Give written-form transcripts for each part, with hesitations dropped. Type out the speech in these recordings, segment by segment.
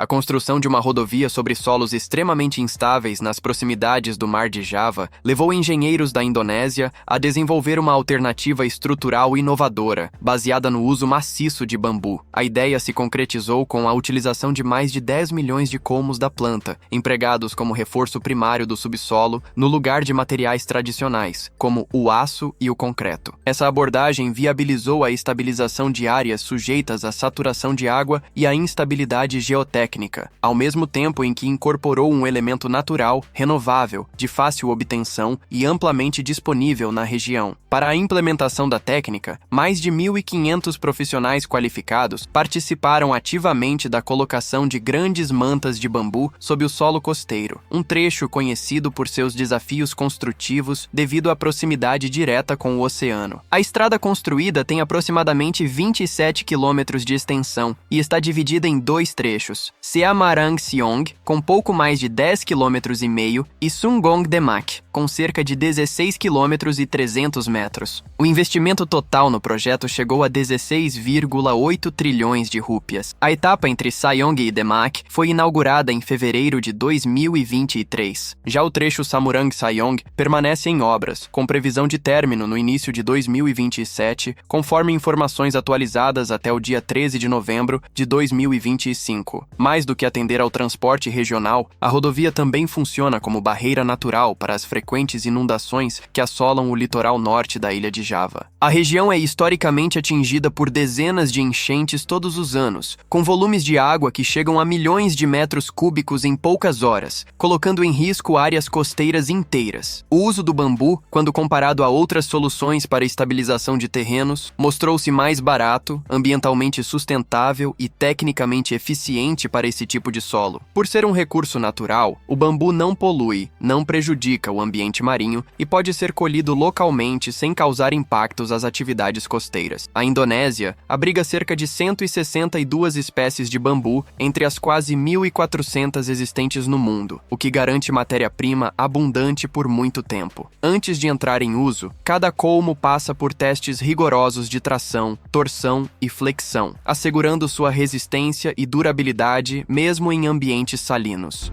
A construção de uma rodovia sobre solos extremamente instáveis nas proximidades do Mar de Java levou engenheiros da Indonésia a desenvolver uma alternativa estrutural inovadora, baseada no uso maciço de bambu. A ideia se concretizou com a utilização de mais de 10 milhões de colmos da planta, empregados como reforço primário do subsolo, no lugar de materiais tradicionais, como o aço e o concreto. Essa abordagem viabilizou a estabilização de áreas sujeitas à saturação de água e à instabilidade geotécnica, ao mesmo tempo em que incorporou um elemento natural, renovável, de fácil obtenção e amplamente disponível na região. Para a implementação da técnica, mais de 1.500 profissionais qualificados participaram ativamente da colocação de grandes mantas de bambu sob o solo costeiro, um trecho conhecido por seus desafios construtivos devido à proximidade direta com o oceano. A estrada construída tem aproximadamente 27 quilômetros de extensão e está dividida em dois trechos: Seamarang Siong, com pouco mais de 10 km e meio, e Sungong Demak, com cerca de 16 km e 300 metros. O investimento total no projeto chegou a 16,8 trilhões de rúpias. A etapa entre Sayong e Demak foi inaugurada em fevereiro de 2023. Já o trecho Samurang-Sayong permanece em obras, com previsão de término no início de 2027, conforme informações atualizadas até o dia 13 de novembro de 2025. Mais do que atender ao transporte regional, a rodovia também funciona como barreira natural para as frequentes inundações que assolam o litoral norte da ilha de Java. A região é historicamente atingida por dezenas de enchentes todos os anos, com volumes de água que chegam a milhões de metros cúbicos em poucas horas, colocando em risco áreas costeiras inteiras. O uso do bambu, quando comparado a outras soluções para estabilização de terrenos, mostrou-se mais barato, ambientalmente sustentável e tecnicamente eficiente para esse tipo de solo. Por ser um recurso natural, o bambu não polui, não prejudica o ambiente marinho e pode ser colhido localmente sem causar impactos às atividades costeiras. A Indonésia abriga cerca de 162 espécies de bambu entre as quase 1.400 existentes no mundo, o que garante matéria-prima abundante por muito tempo. Antes de entrar em uso, cada colmo passa por testes rigorosos de tração, torção e flexão, assegurando sua resistência e durabilidade mesmo em ambientes salinos.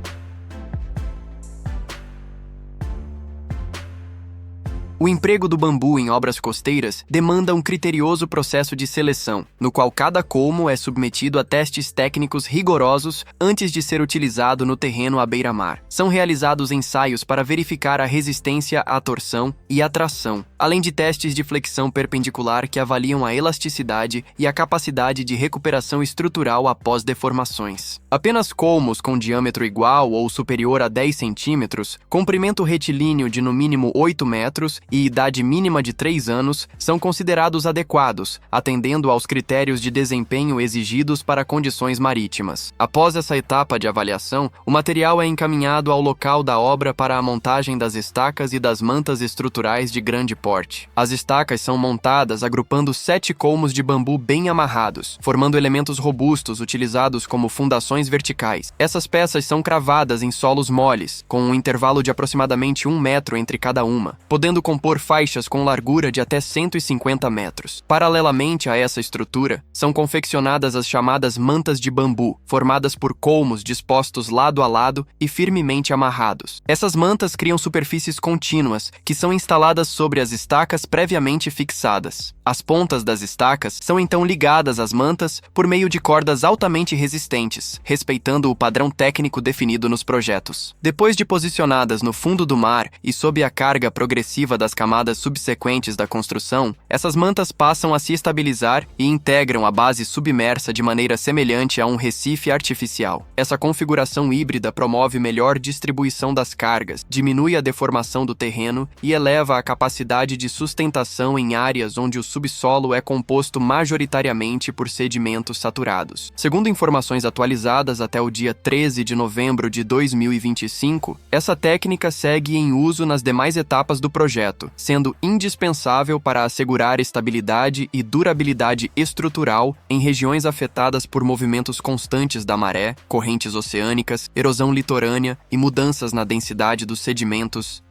O emprego do bambu em obras costeiras demanda um criterioso processo de seleção, no qual cada colmo é submetido a testes técnicos rigorosos antes de ser utilizado no terreno à beira-mar. São realizados ensaios para verificar a resistência à torção e à tração, além de testes de flexão perpendicular que avaliam a elasticidade e a capacidade de recuperação estrutural após deformações. Apenas colmos com diâmetro igual ou superior a 10 centímetros, comprimento retilíneo de no mínimo 8 metros e idade mínima de 3 anos são considerados adequados, atendendo aos critérios de desempenho exigidos para condições marítimas. Após essa etapa de avaliação, o material é encaminhado ao local da obra para a montagem das estacas e das mantas estruturais de grande porte. As estacas são montadas agrupando 7 colmos de bambu bem amarrados, formando elementos robustos utilizados como fundações verticais. Essas peças são cravadas em solos moles, com um intervalo de aproximadamente 1 metro entre cada uma, podendo compor faixas com largura de até 150 metros. Paralelamente a essa estrutura, são confeccionadas as chamadas mantas de bambu, formadas por colmos dispostos lado a lado e firmemente amarrados. Essas mantas criam superfícies contínuas, que são instaladas sobre as estacas previamente fixadas. As pontas das estacas são então ligadas às mantas por meio de cordas altamente resistentes, respeitando o padrão técnico definido nos projetos. Depois de posicionadas no fundo do mar e sob a carga progressiva das camadas subsequentes da construção, essas mantas passam a se estabilizar e integram a base submersa de maneira semelhante a um recife artificial. Essa configuração híbrida promove melhor distribuição das cargas, diminui a deformação do terreno e eleva a capacidade de sustentação em áreas onde o subsolo é composto majoritariamente por sedimentos saturados. Segundo informações atualizadas até o dia 13 de novembro de 2025, essa técnica segue em uso nas demais etapas do projeto, sendo indispensável para assegurar estabilidade e durabilidade estrutural em regiões afetadas por movimentos constantes da maré, correntes oceânicas, erosão litorânea e mudanças na densidade dos sedimentos.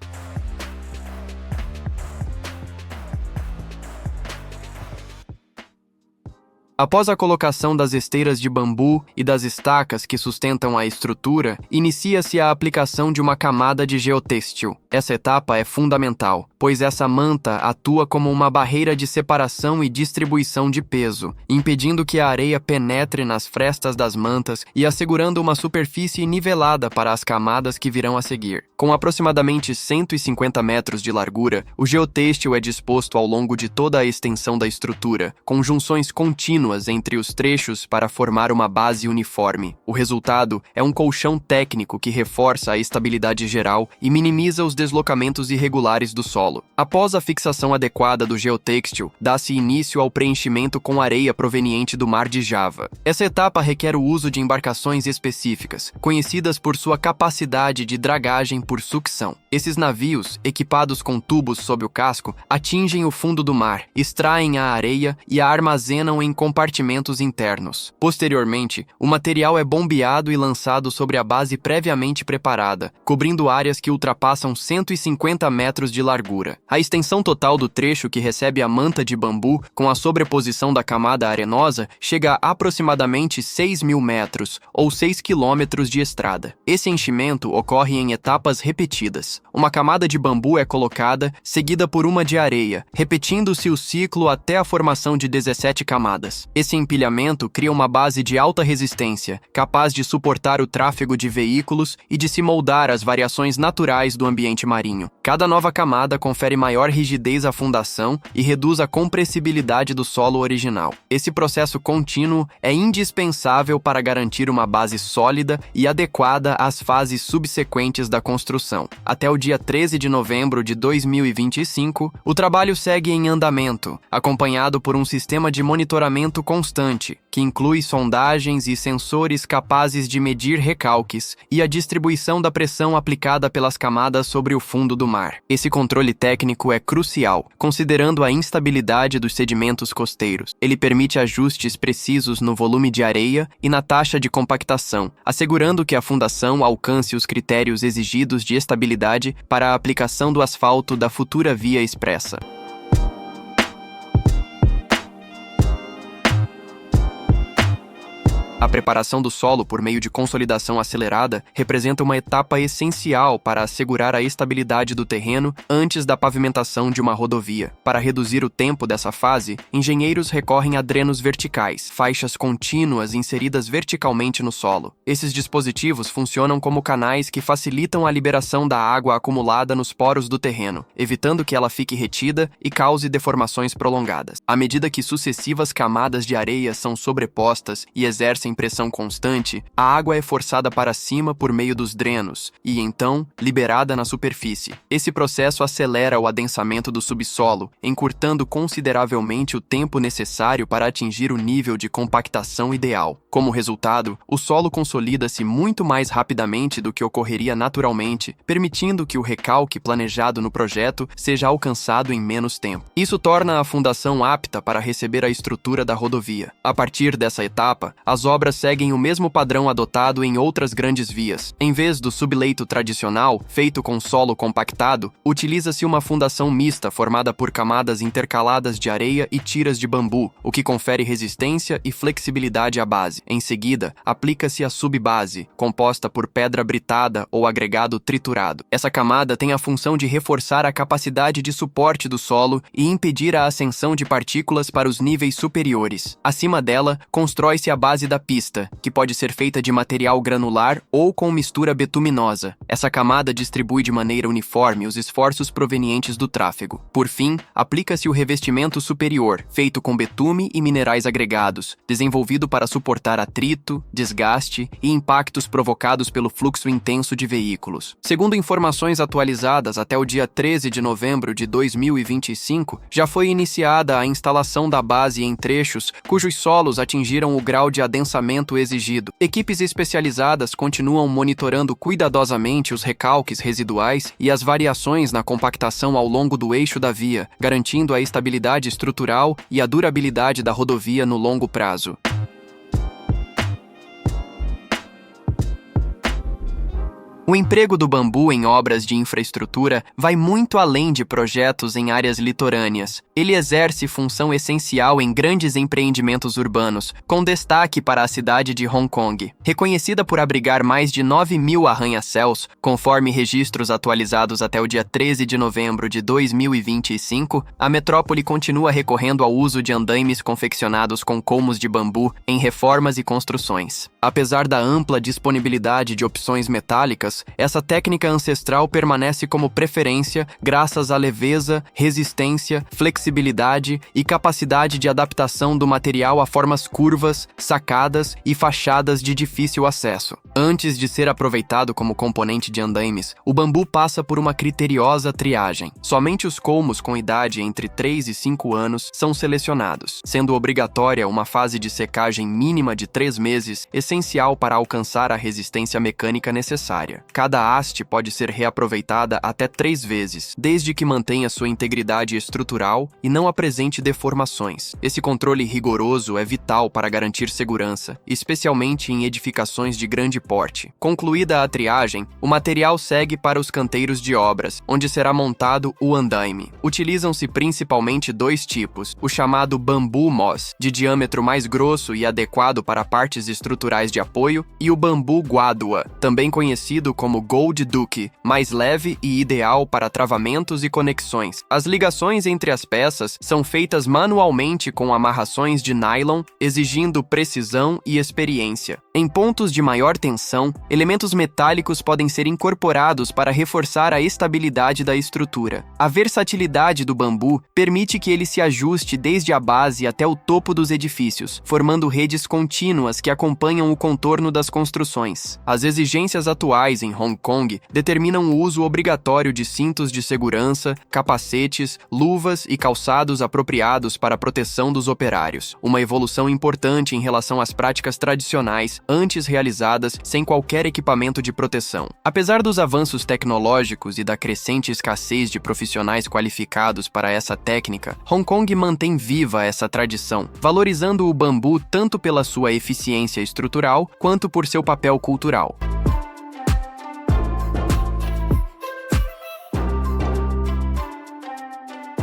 Após a colocação das esteiras de bambu e das estacas que sustentam a estrutura, inicia-se a aplicação de uma camada de geotêxtil. Essa etapa é fundamental, pois essa manta atua como uma barreira de separação e distribuição de peso, impedindo que a areia penetre nas frestas das mantas e assegurando uma superfície nivelada para as camadas que virão a seguir. Com aproximadamente 150 metros de largura, o geotêxtil é disposto ao longo de toda a extensão da estrutura, com junções contínuas entre os trechos para formar uma base uniforme. O resultado é um colchão técnico que reforça a estabilidade geral e minimiza os deslocamentos irregulares do solo. Após a fixação adequada do geotêxtil, dá-se início ao preenchimento com areia proveniente do Mar de Java. Essa etapa requer o uso de embarcações específicas, conhecidas por sua capacidade de dragagem por sucção. Esses navios, equipados com tubos sob o casco, atingem o fundo do mar, extraem a areia e a armazenam em compartimentos internos. Posteriormente, o material é bombeado e lançado sobre a base previamente preparada, cobrindo áreas que ultrapassam 150 metros de largura. A extensão total do trecho que recebe a manta de bambu, com a sobreposição da camada arenosa, chega a aproximadamente 6.000 metros, ou 6 quilômetros de estrada. Esse enchimento ocorre em etapas repetidas. Uma camada de bambu é colocada, seguida por uma de areia, repetindo-se o ciclo até a formação de 17 camadas. Esse empilhamento cria uma base de alta resistência, capaz de suportar o tráfego de veículos e de se moldar às variações naturais do ambiente marinho. Cada nova camada confere maior rigidez à fundação e reduz a compressibilidade do solo original. Esse processo contínuo é indispensável para garantir uma base sólida e adequada às fases subsequentes da construção. Até o dia 13 de novembro de 2025, o trabalho segue em andamento, acompanhado por um sistema de monitoramento constante, que inclui sondagens e sensores capazes de medir recalques e a distribuição da pressão aplicada pelas camadas sobre o fundo do mar. Esse controle técnico é crucial, considerando a instabilidade dos sedimentos costeiros. Ele permite ajustes precisos no volume de areia e na taxa de compactação, assegurando que a fundação alcance os critérios exigidos de estabilidade para a aplicação do asfalto da futura via expressa. A preparação do solo por meio de consolidação acelerada representa uma etapa essencial para assegurar a estabilidade do terreno antes da pavimentação de uma rodovia. Para reduzir o tempo dessa fase, engenheiros recorrem a drenos verticais, faixas contínuas inseridas verticalmente no solo. Esses dispositivos funcionam como canais que facilitam a liberação da água acumulada nos poros do terreno, evitando que ela fique retida e cause deformações prolongadas. À medida que sucessivas camadas de areia são sobrepostas e exercem pressão constante, a água é forçada para cima por meio dos drenos e, então, liberada na superfície. Esse processo acelera o adensamento do subsolo, encurtando consideravelmente o tempo necessário para atingir o nível de compactação ideal. Como resultado, o solo consolida-se muito mais rapidamente do que ocorreria naturalmente, permitindo que o recalque planejado no projeto seja alcançado em menos tempo. Isso torna a fundação apta para receber a estrutura da rodovia. A partir dessa etapa, as obras seguem o mesmo padrão adotado em outras grandes vias. Em vez do subleito tradicional, feito com solo compactado, utiliza-se uma fundação mista formada por camadas intercaladas de areia e tiras de bambu, o que confere resistência e flexibilidade à base. Em seguida, aplica-se a subbase, composta por pedra britada ou agregado triturado. Essa camada tem a função de reforçar a capacidade de suporte do solo e impedir a ascensão de partículas para os níveis superiores. Acima dela, constrói-se a base da pista, que pode ser feita de material granular ou com mistura betuminosa. Essa camada distribui de maneira uniforme os esforços provenientes do tráfego. Por fim, aplica-se o revestimento superior, feito com betume e minerais agregados, desenvolvido para suportar atrito, desgaste e impactos provocados pelo fluxo intenso de veículos. Segundo informações atualizadas até o dia 13 de novembro de 2025, já foi iniciada a instalação da base em trechos cujos solos atingiram o grau de adensamento exigido. Equipes especializadas continuam monitorando cuidadosamente os recalques residuais e as variações na compactação ao longo do eixo da via, garantindo a estabilidade estrutural e a durabilidade da rodovia no longo prazo. O emprego do bambu em obras de infraestrutura vai muito além de projetos em áreas litorâneas. Ele exerce função essencial em grandes empreendimentos urbanos, com destaque para a cidade de Hong Kong. Reconhecida por abrigar mais de 9.000 arranha-céus, conforme registros atualizados até o dia 13 de novembro de 2025, a metrópole continua recorrendo ao uso de andaimes confeccionados com colmos de bambu em reformas e construções. Apesar da ampla disponibilidade de opções metálicas, essa técnica ancestral permanece como preferência graças à leveza, resistência, flexibilidade e capacidade de adaptação do material a formas curvas, sacadas e fachadas de difícil acesso. Antes de ser aproveitado como componente de andaimes, o bambu passa por uma criteriosa triagem. Somente os colmos com idade entre 3 e 5 anos são selecionados, sendo obrigatória uma fase de secagem mínima de 3 meses, essencial para alcançar a resistência mecânica necessária. Cada haste pode ser reaproveitada até 3 vezes, desde que mantenha sua integridade estrutural e não apresente deformações. Esse controle rigoroso é vital para garantir segurança, especialmente em edificações de grande porte. Concluída a triagem, o material segue para os canteiros de obras, onde será montado o andaime. Utilizam-se principalmente 2 tipos, o chamado bambu moss, de diâmetro mais grosso e adequado para partes estruturais de apoio, e o bambu guadua, também conhecido como Gold Duck, mais leve e ideal para travamentos e conexões. As ligações entre as peças são feitas manualmente com amarrações de nylon, exigindo precisão e experiência. Em pontos de maior tensão, elementos metálicos podem ser incorporados para reforçar a estabilidade da estrutura. A versatilidade do bambu permite que ele se ajuste desde a base até o topo dos edifícios, formando redes contínuas que acompanham o contorno das construções. As exigências atuais em Hong Kong determinam o uso obrigatório de cintos de segurança, capacetes, luvas e calçados apropriados para a proteção dos operários, uma evolução importante em relação às práticas tradicionais antes realizadas sem qualquer equipamento de proteção. Apesar dos avanços tecnológicos e da crescente escassez de profissionais qualificados para essa técnica, Hong Kong mantém viva essa tradição, valorizando o bambu tanto pela sua eficiência estrutural quanto por seu papel cultural.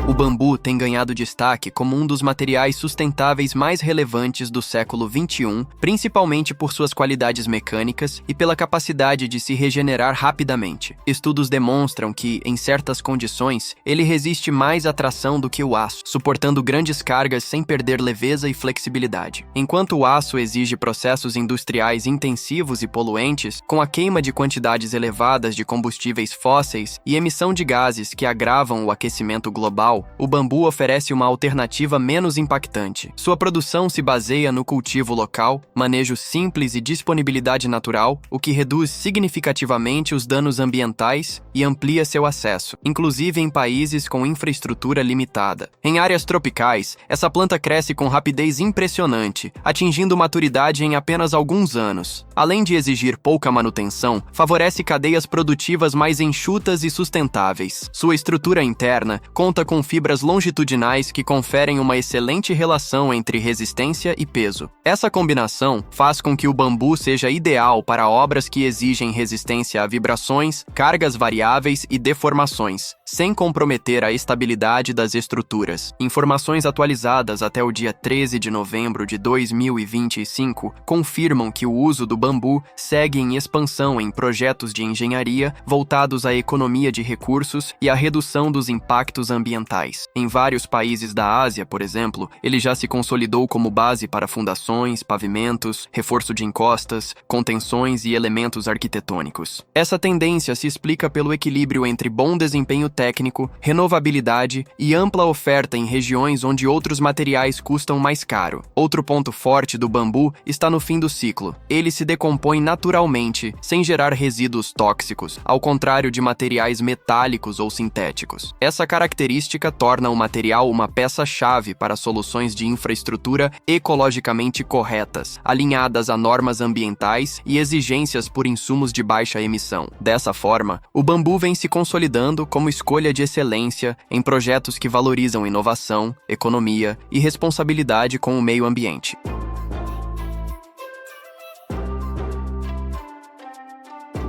O bambu tem ganhado destaque como um dos materiais sustentáveis mais relevantes do século XXI, principalmente por suas qualidades mecânicas e pela capacidade de se regenerar rapidamente. Estudos demonstram que, em certas condições, ele resiste mais à tração do que o aço, suportando grandes cargas sem perder leveza e flexibilidade. Enquanto o aço exige processos industriais intensivos e poluentes, com a queima de quantidades elevadas de combustíveis fósseis e emissão de gases que agravam o aquecimento global, o bambu oferece uma alternativa menos impactante. Sua produção se baseia no cultivo local, manejo simples e disponibilidade natural, o que reduz significativamente os danos ambientais e amplia seu acesso, inclusive em países com infraestrutura limitada. Em áreas tropicais, essa planta cresce com rapidez impressionante, atingindo maturidade em apenas alguns anos. Além de exigir pouca manutenção, favorece cadeias produtivas mais enxutas e sustentáveis. Sua estrutura interna conta com fibras longitudinais que conferem uma excelente relação entre resistência e peso. Essa combinação faz com que o bambu seja ideal para obras que exigem resistência a vibrações, cargas variáveis e deformações, sem comprometer a estabilidade das estruturas. Informações atualizadas até o dia 13 de novembro de 2025 confirmam que o uso do bambu segue em expansão em projetos de engenharia voltados à economia de recursos e à redução dos impactos ambientais. Em vários países da Ásia, por exemplo, ele já se consolidou como base para fundações, pavimentos, reforço de encostas, contenções e elementos arquitetônicos. Essa tendência se explica pelo equilíbrio entre bom desempenho técnico, renovabilidade e ampla oferta em regiões onde outros materiais custam mais caro. Outro ponto forte do bambu está no fim do ciclo. Ele se decompõe naturalmente, sem gerar resíduos tóxicos, ao contrário de materiais metálicos ou sintéticos. Essa característica torna o material uma peça-chave para soluções de infraestrutura ecologicamente corretas, alinhadas a normas ambientais e exigências por insumos de baixa emissão. Dessa forma, o bambu vem se consolidando como escolha de excelência em projetos que valorizam inovação, economia e responsabilidade com o meio ambiente.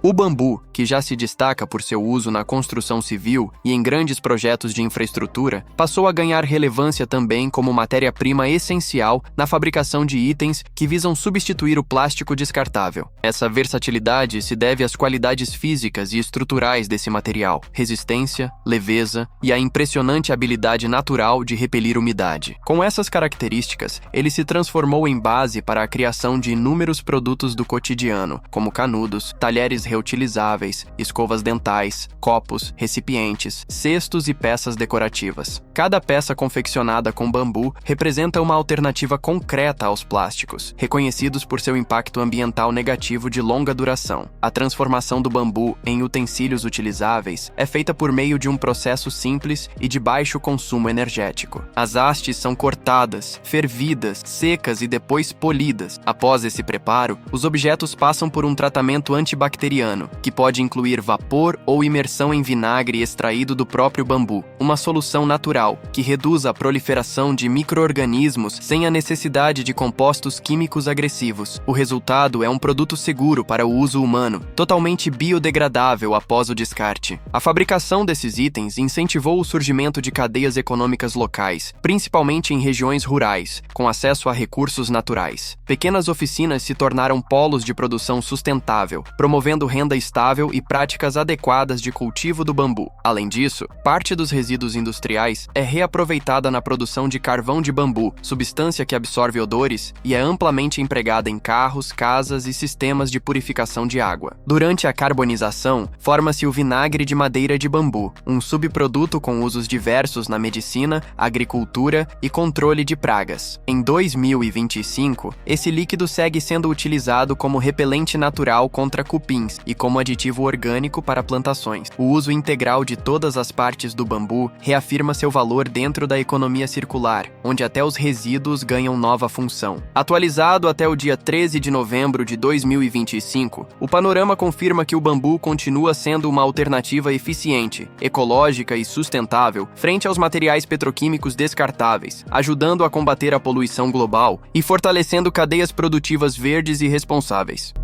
O bambu, que já se destaca por seu uso na construção civil e em grandes projetos de infraestrutura, passou a ganhar relevância também como matéria-prima essencial na fabricação de itens que visam substituir o plástico descartável. Essa versatilidade se deve às qualidades físicas e estruturais desse material, resistência, leveza e a impressionante habilidade natural de repelir umidade. Com essas características, ele se transformou em base para a criação de inúmeros produtos do cotidiano, como canudos, talheres reutilizáveis, escovas dentais, copos, recipientes, cestos e peças decorativas. Cada peça confeccionada com bambu representa uma alternativa concreta aos plásticos, reconhecidos por seu impacto ambiental negativo de longa duração. A transformação do bambu em utensílios utilizáveis é feita por meio de um processo simples e de baixo consumo energético. As hastes são cortadas, fervidas, secas e depois polidas. Após esse preparo, os objetos passam por um tratamento antibacteriano, que pode incluir vapor ou imersão em vinagre extraído do próprio bambu, uma solução natural que reduz a proliferação de micro-organismos sem a necessidade de compostos químicos agressivos. O resultado é um produto seguro para o uso humano, totalmente biodegradável após o descarte. A fabricação desses itens incentivou o surgimento de cadeias econômicas locais, principalmente em regiões rurais, com acesso a recursos naturais. Pequenas oficinas se tornaram polos de produção sustentável, promovendo renda estável e práticas adequadas de cultivo do bambu. Além disso, parte dos resíduos industriais é reaproveitada na produção de carvão de bambu, substância que absorve odores e é amplamente empregada em carros, casas e sistemas de purificação de água. Durante a carbonização, forma-se o vinagre de madeira de bambu, um subproduto com usos diversos na medicina, agricultura e controle de pragas. Em 2025, esse líquido segue sendo utilizado como repelente natural contra cupins e como aditivo orgânico para plantações. O uso integral de todas as partes do bambu reafirma seu valor dentro da economia circular, onde até os resíduos ganham nova função. Atualizado até o dia 13 de novembro de 2025, o panorama confirma que o bambu continua sendo uma alternativa eficiente, ecológica e sustentável frente aos materiais petroquímicos descartáveis, ajudando a combater a poluição global e fortalecendo cadeias produtivas verdes e responsáveis.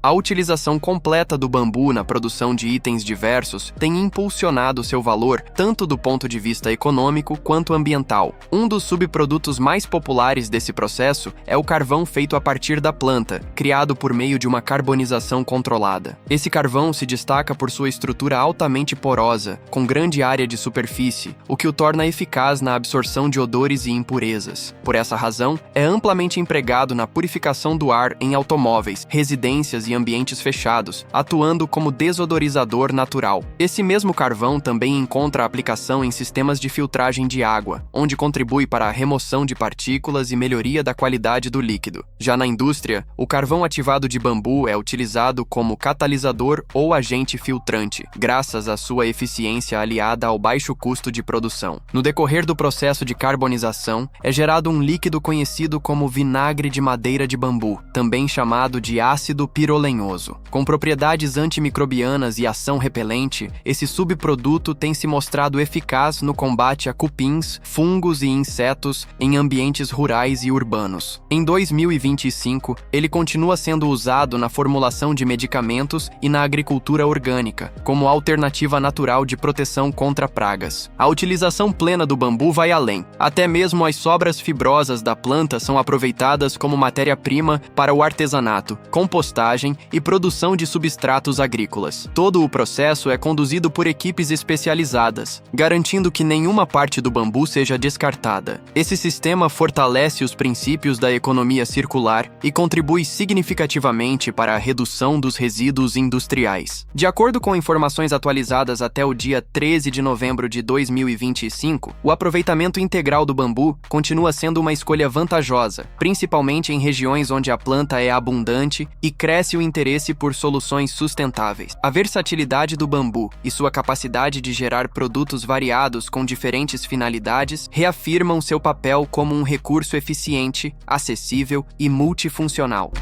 A utilização completa do bambu na produção de itens diversos tem impulsionado seu valor tanto do ponto de vista econômico quanto ambiental. Um dos subprodutos mais populares desse processo é o carvão feito a partir da planta, criado por meio de uma carbonização controlada. Esse carvão se destaca por sua estrutura altamente porosa, com grande área de superfície, o que o torna eficaz na absorção de odores e impurezas. Por essa razão, é amplamente empregado na purificação do ar em automóveis, residências e ambientes fechados, atuando como desodorizador natural. Esse mesmo carvão também encontra aplicação em sistemas de filtragem de água, onde contribui para a remoção de partículas e melhoria da qualidade do líquido. Já na indústria, o carvão ativado de bambu é utilizado como catalisador ou agente filtrante, graças à sua eficiência aliada ao baixo custo de produção. No decorrer do processo de carbonização, é gerado um líquido conhecido como vinagre de madeira de bambu, também chamado de ácido pirolenhoso. Com propriedades antimicrobianas e ação repelente, esse subproduto tem se mostrado eficaz no combate a cupins, fungos e insetos em ambientes rurais e urbanos. Em 2025, ele continua sendo usado na formulação de medicamentos e na agricultura orgânica, como alternativa natural de proteção contra pragas. A utilização plena do bambu vai além. Até mesmo as sobras fibrosas da planta são aproveitadas como matéria-prima para o artesanato, compostagem e produção de substratos agrícolas. Todo o processo é conduzido por equipes especializadas, garantindo que nenhuma parte do bambu seja descartada. Esse sistema fortalece os princípios da economia circular e contribui significativamente para a redução dos resíduos industriais. De acordo com informações atualizadas até o dia 13 de novembro de 2025, o aproveitamento integral do bambu continua sendo uma escolha vantajosa, principalmente em regiões onde a planta é abundante e cresce o interesse por soluções sustentáveis. A versatilidade do bambu e sua capacidade de gerar produtos variados com diferentes finalidades reafirmam seu papel como um recurso eficiente, acessível e multifuncional.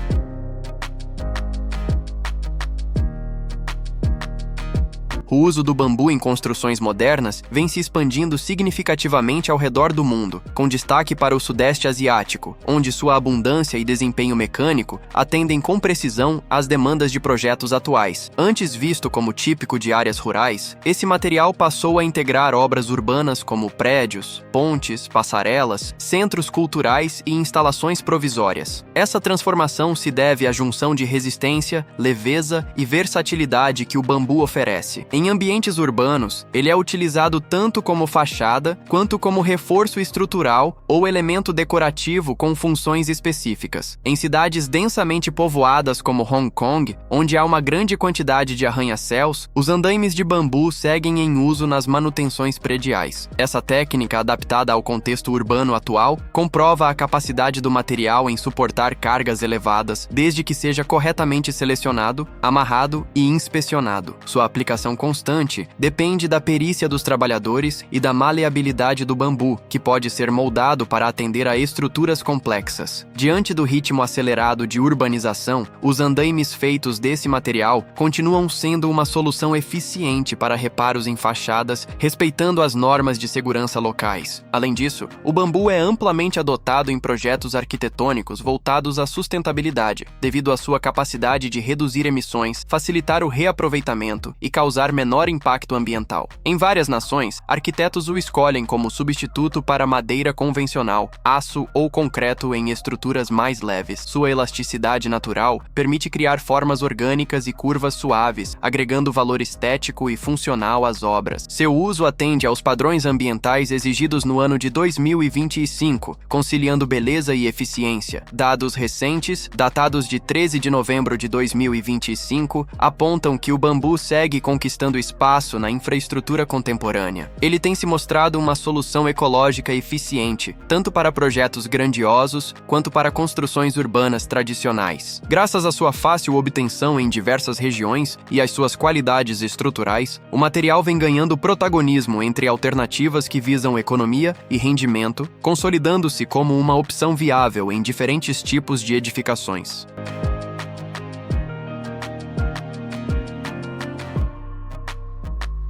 O uso do bambu em construções modernas vem se expandindo significativamente ao redor do mundo, com destaque para o Sudeste Asiático, onde sua abundância e desempenho mecânico atendem com precisão às demandas de projetos atuais. Antes visto como típico de áreas rurais, esse material passou a integrar obras urbanas como prédios, pontes, passarelas, centros culturais e instalações provisórias. Essa transformação se deve à junção de resistência, leveza e versatilidade que o bambu oferece. Em ambientes urbanos, ele é utilizado tanto como fachada quanto como reforço estrutural ou elemento decorativo com funções específicas. Em cidades densamente povoadas como Hong Kong, onde há uma grande quantidade de arranha-céus, os andaimes de bambu seguem em uso nas manutenções prediais. Essa técnica, adaptada ao contexto urbano atual, comprova a capacidade do material em suportar cargas elevadas, desde que seja corretamente selecionado, amarrado e inspecionado. Sua aplicação constante depende da perícia dos trabalhadores e da maleabilidade do bambu, que pode ser moldado para atender a estruturas complexas. Diante do ritmo acelerado de urbanização, os andaimes feitos desse material continuam sendo uma solução eficiente para reparos em fachadas, respeitando as normas de segurança locais. Além disso, o bambu é amplamente adotado em projetos arquitetônicos voltados à sustentabilidade, devido à sua capacidade de reduzir emissões, facilitar o reaproveitamento e causar menor impacto ambiental. Em várias nações, arquitetos o escolhem como substituto para madeira convencional, aço ou concreto em estruturas mais leves. Sua elasticidade natural permite criar formas orgânicas e curvas suaves, agregando valor estético e funcional às obras. Seu uso atende aos padrões ambientais exigidos no ano de 2025, conciliando beleza e eficiência. Dados recentes, datados de 13 de novembro de 2025, apontam que o bambu segue conquistando espaço na infraestrutura contemporânea. Ele tem se mostrado uma solução ecológica eficiente, tanto para projetos grandiosos quanto para construções urbanas tradicionais. Graças à sua fácil obtenção em diversas regiões e às suas qualidades estruturais, o material vem ganhando protagonismo entre alternativas que visam economia e rendimento, consolidando-se como uma opção viável em diferentes tipos de edificações.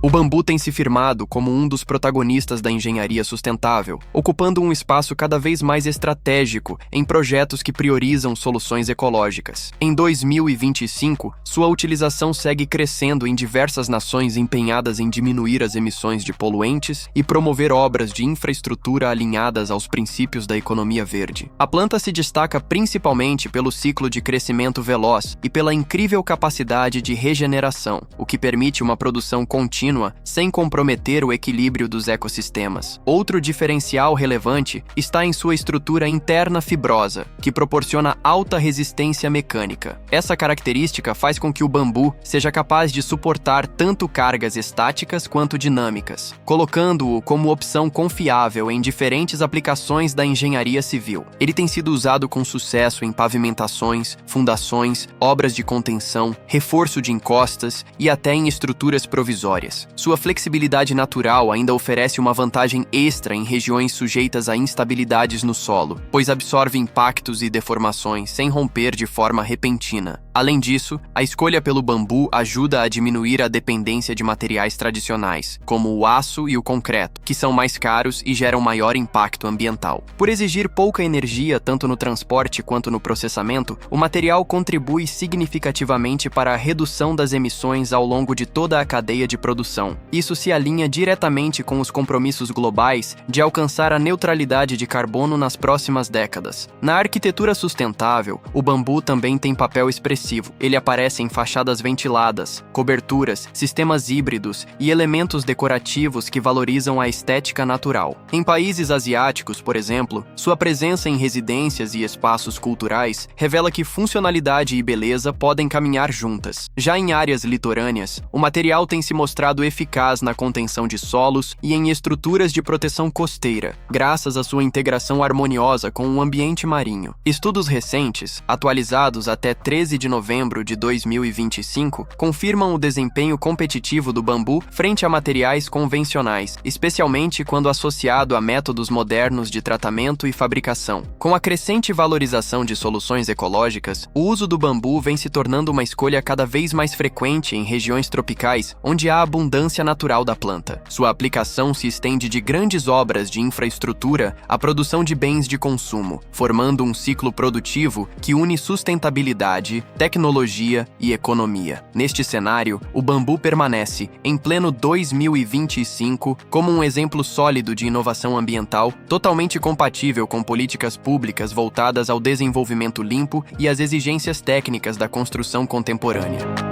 O bambu tem se firmado como um dos protagonistas da engenharia sustentável, ocupando um espaço cada vez mais estratégico em projetos que priorizam soluções ecológicas. Em 2025, sua utilização segue crescendo em diversas nações empenhadas em diminuir as emissões de poluentes e promover obras de infraestrutura alinhadas aos princípios da economia verde. A planta se destaca principalmente pelo ciclo de crescimento veloz e pela incrível capacidade de regeneração, o que permite uma produção contínua sem comprometer o equilíbrio dos ecossistemas. Outro diferencial relevante está em sua estrutura interna fibrosa, que proporciona alta resistência mecânica. Essa característica faz com que o bambu seja capaz de suportar tanto cargas estáticas quanto dinâmicas, colocando-o como opção confiável em diferentes aplicações da engenharia civil. Ele tem sido usado com sucesso em pavimentações, fundações, obras de contenção, reforço de encostas e até em estruturas provisórias. Sua flexibilidade natural ainda oferece uma vantagem extra em regiões sujeitas a instabilidades no solo, pois absorve impactos e deformações sem romper de forma repentina. Além disso, a escolha pelo bambu ajuda a diminuir a dependência de materiais tradicionais, como o aço e o concreto, que são mais caros e geram maior impacto ambiental. Por exigir pouca energia tanto no transporte quanto no processamento, o material contribui significativamente para a redução das emissões ao longo de toda a cadeia de produção. Isso se alinha diretamente com os compromissos globais de alcançar a neutralidade de carbono nas próximas décadas. Na arquitetura sustentável, o bambu também tem papel expressivo. Ele aparece em fachadas ventiladas, coberturas, sistemas híbridos e elementos decorativos que valorizam a estética natural. Em países asiáticos, por exemplo, sua presença em residências e espaços culturais revela que funcionalidade e beleza podem caminhar juntas. Já em áreas litorâneas, o material tem se mostrado eficaz na contenção de solos e em estruturas de proteção costeira, graças à sua integração harmoniosa com o ambiente marinho. Estudos recentes, atualizados até 13 de novembro de 2025, confirmam o desempenho competitivo do bambu frente a materiais convencionais, especialmente quando associado a métodos modernos de tratamento e fabricação. Com a crescente valorização de soluções ecológicas, o uso do bambu vem se tornando uma escolha cada vez mais frequente em regiões tropicais, onde há abundância natural da planta. Sua aplicação se estende de grandes obras de infraestrutura à produção de bens de consumo, formando um ciclo produtivo que une sustentabilidade, tecnologia e economia. Neste cenário, o bambu permanece, em pleno 2025, como um exemplo sólido de inovação ambiental, totalmente compatível com políticas públicas voltadas ao desenvolvimento limpo e às exigências técnicas da construção contemporânea.